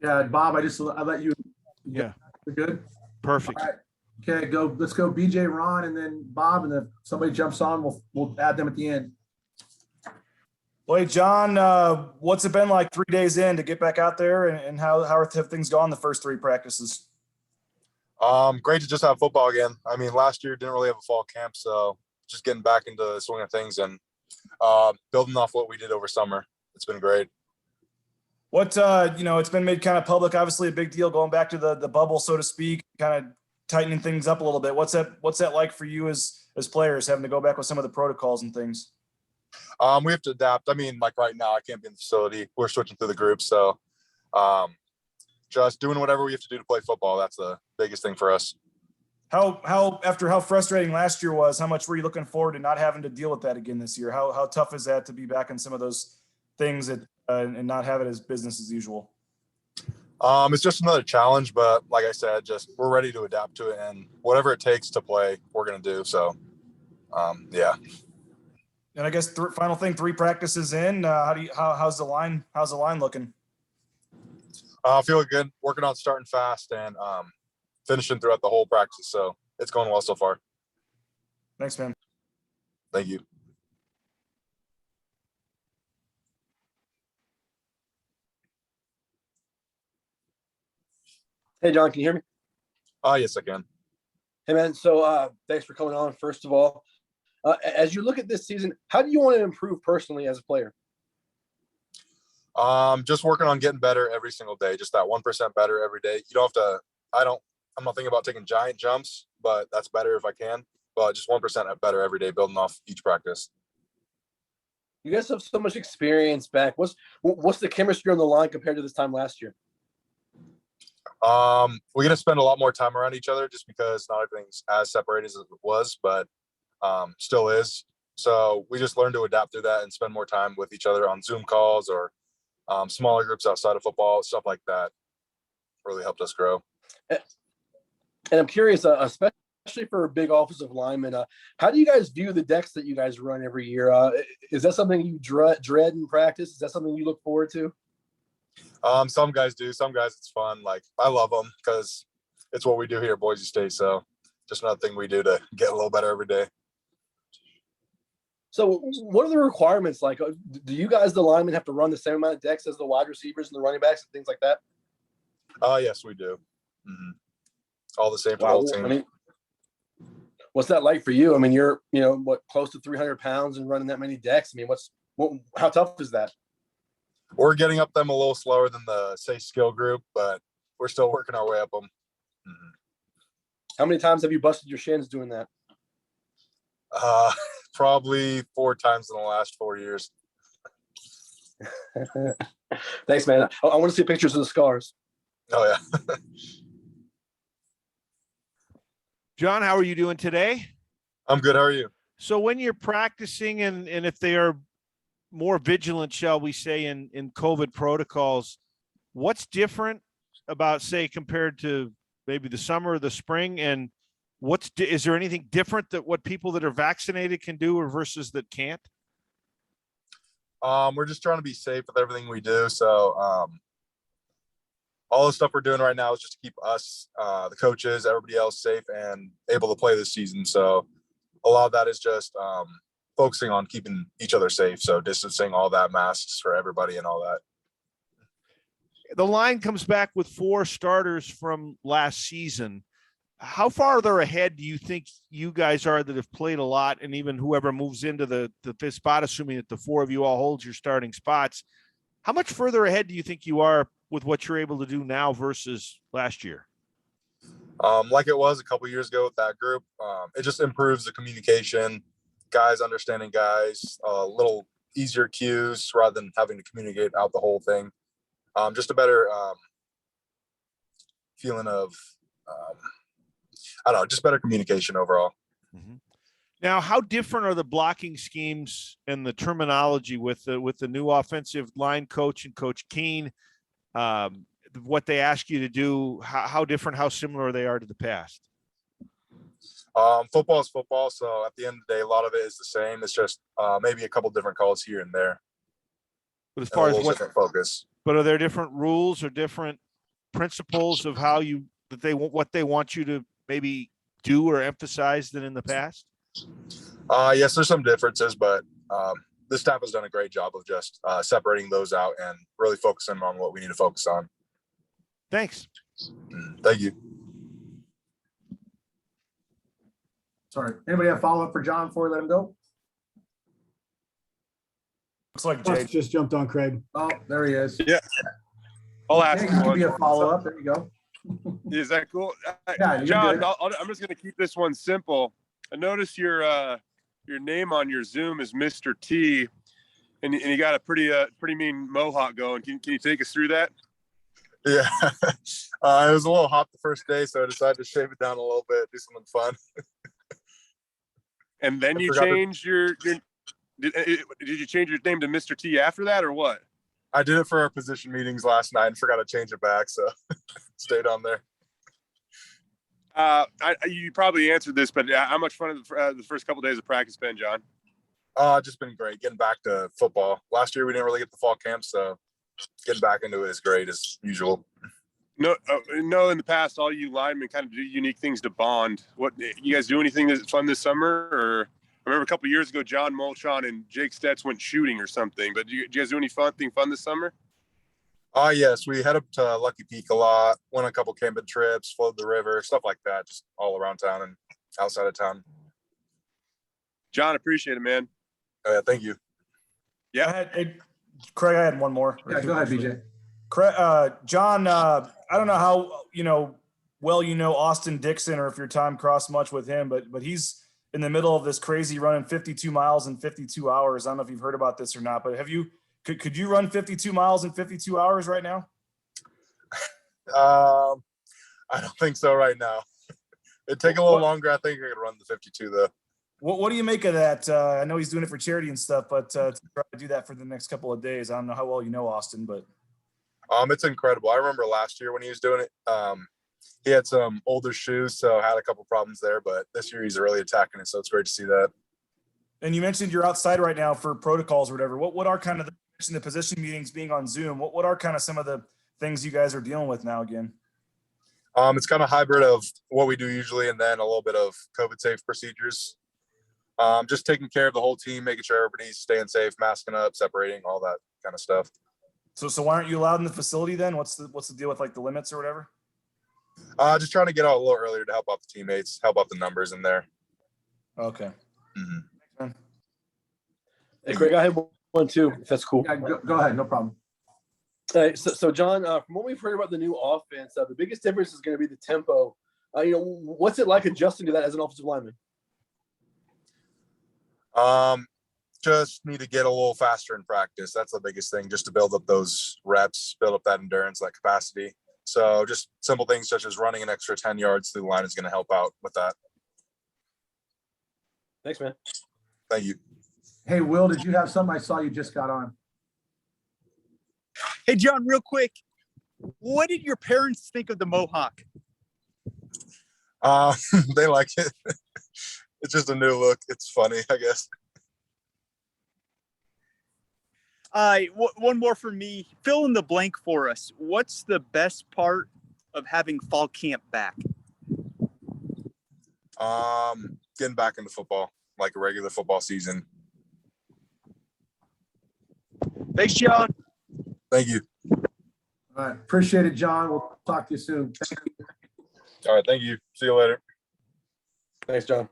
Yeah, Bob, I let you. Yeah. We're good. Perfect. All right. Okay, let's go BJ, Ron, and then Bob, and then if somebody jumps on, we'll add them at the end. Well, hey, John, what's it been like 3 days in to get back out there, and how have things gone the first 3 practices? Great to just have football again. I mean, last year didn't really have a fall camp, so just getting back into the swing of things and building off what we did over summer. It's been great. What, it's been made kind of public, obviously a big deal going back to the bubble, so to speak, kind of tightening things up a little bit. What's that like for you as players, having to go back with some of the protocols and things? We have to adapt. I mean, like right now, I can't be in the facility. We're switching through the groups. So just doing whatever we have to do to play football. That's the biggest thing for us. After how frustrating last year was, how much were you looking forward to not having to deal with that again this year? How tough is that to be back in some of those things and not have it as business as usual? It's just another challenge, but like I said, we're ready to adapt to it, and whatever it takes to play, we're going to do. So, yeah. And I guess final thing, 3 practices in. How's the line looking? Feeling good. Working on starting fast and finishing throughout the whole practice. So it's going well so far. Thanks, man. Thank you. Hey, John, can you hear me? Yes, I can. Hey, man. So thanks for coming on, first of all. As you look at this season, how do you want to improve personally as a player? Just working on getting better every single day, just that 1% better every day. You don't have to, I'm not thinking about taking giant jumps, but that's better if I can. But just 1% better every day, building off each practice. You guys have so much experience back. What's the chemistry on the line compared to this time last year? We're going to spend a lot more time around each other just because not everything's as separated as it was, but still is. So we just learn to adapt through that and spend more time with each other on Zoom calls or smaller groups outside of football, stuff like that really helped us grow. And I'm curious, especially for a big offensive lineman, how do you guys view the decks that you guys run every year? Is that something you dread in practice? Is that something you look forward to? Some guys do. Some guys it's fun. Like I love them because it's what we do here at Boise State. So just another thing we do to get a little better every day. So what are the requirements like? Do you guys, the linemen, have to run the same amount of decks as the wide receivers and the running backs and things like that? Yes, we do. Mm-hmm. All the same for the whole team. I mean, what's that like for you? I mean, you're, close to 300 pounds and running that many decks. I mean, how tough is that? We're getting up them a little slower than the skill group, but we're still working our way up them. Mm-hmm. How many times have you busted your shins doing that? Probably 4 times in the last 4 years. Thanks, man. I want to see pictures of the scars. Oh, yeah. John, how are you doing today? I'm good. How are you? So when you're practicing and if they are more vigilant, shall we say, in COVID protocols, what's different about, say, compared to maybe the summer or the spring? And is there anything different that what people that are vaccinated can do or versus that can't? We're just trying to be safe with everything we do. So all the stuff we're doing right now is just to keep us, the coaches, everybody else safe and able to play this season. So a lot of that is just focusing on keeping each other safe. So distancing, all that, masks for everybody and all that. The line comes back with 4 starters from last season. How farther ahead do you think you guys are that have played a lot, and even whoever moves into the fifth spot, assuming that the 4 of you all hold your starting spots, how much further ahead do you think you are with what you're able to do now versus last year? Like it was a couple years ago with that group, it just improves the communication, guys understanding guys, a little easier cues rather than having to communicate out the whole thing. Just a better feeling of, I don't know, just better communication overall. Mm-hmm. Now, how different are the blocking schemes and the terminology with the new offensive line coach and Coach Keene? What they ask you to do, how different, how similar they are to the past? Football is football. So at the end of the day, a lot of it is the same. It's just maybe a couple different calls here and there. But as far as what different focus. But are there different rules or different principles of what they want you to maybe do or emphasize than in the past? Yes, there's some differences, but the staff has done a great job of just separating those out and really focusing on what we need to focus on. Thanks. Thank you. Sorry. Anybody have follow-up for John before we let him go? Looks like Russ Jay. just jumped on Craig. Oh, there he is. Yeah. I'll ask Jake, you you can be a one. follow-up. There you go. Is that cool? Yeah, you're John, good. I'm just going to keep this one simple. I noticed your name on your Zoom is Mr. T, and you got a pretty mean mohawk going. Can you take us through that? Yeah, it was a little hot the first day, so I decided to shave it down a little bit, do something fun. And then you changed your did you change your name to Mr. T after that, or what? I did it for our position meetings last night and forgot to change it back, so stayed on there. You probably answered this, but how much fun have the first couple of days of practice been, John? Just been great getting back to football. Last year we didn't really get the fall camp, so getting back into it is great as usual. No, in the past, all you linemen kind of do unique things to bond. What you guys do anything that's fun this summer? Or I remember a couple of years ago, John Molchon and Jake Stetz went shooting or something. But do you guys do anything fun this summer? Yes, we head up to Lucky Peak a lot, went on a couple camping trips, flowed the river, stuff like that, just all around town and outside of town. John, appreciate it, man. Yeah, thank you. Yeah. Craig, I had one more. Yeah, go ahead, BJ. John, I don't know how, well, Austin Dixon, or if your time crossed much with him, but he's in the middle of this crazy running 52 miles in 52 hours. I don't know if you've heard about this or not, but could you run 52 miles in 52 hours right now? I don't think so right now. It'd take a little longer. I think I could run the 52 though. What do you make of that? I know he's doing it for charity and stuff, but to try to do that for the next couple of days, I don't know how well you know Austin, but. It's incredible. I remember last year when he was doing it, he had some older shoes, so had a couple problems there, but this year he's really attacking it. So it's great to see that. And you mentioned you're outside right now for protocols or whatever. What are kind of the position meetings being on Zoom? What are kind of some of the things you guys are dealing with now again? It's kind of hybrid of what we do usually, and then a little bit of COVID safe procedures. Just taking care of the whole team, making sure everybody's staying safe, masking up, separating, all that kind of stuff. So why aren't you allowed in the facility then? What's the deal with like the limits or whatever? Just trying to get out a little earlier to help out the teammates, help out the numbers in there. Okay. Mm-hmm. Hey, Craig, I have one too, if that's cool. Yeah, go ahead. No problem. All right, so John, from what we've heard about the new offense, the biggest difference is going to be the tempo. What's it like adjusting to that as an offensive lineman? Just need to get a little faster in practice. That's the biggest thing, just to build up those reps, build up that endurance, that capacity. So just simple things such as running an extra 10 yards through the line is going to help out with that. Thanks, man. Thank you. Hey, Will, did you have something? I saw you just got on. Hey, John, real quick. What did your parents think of the Mohawk? They like it. It's just a new look. It's funny, I guess. One more for me. Fill in the blank for us. What's the best part of having fall camp back? Getting back into football, like a regular football season. Thanks, John. Thank you. All right. Appreciate it, John. We'll talk to you soon. Thank you. All right. Thank you. See you later. Thanks, John.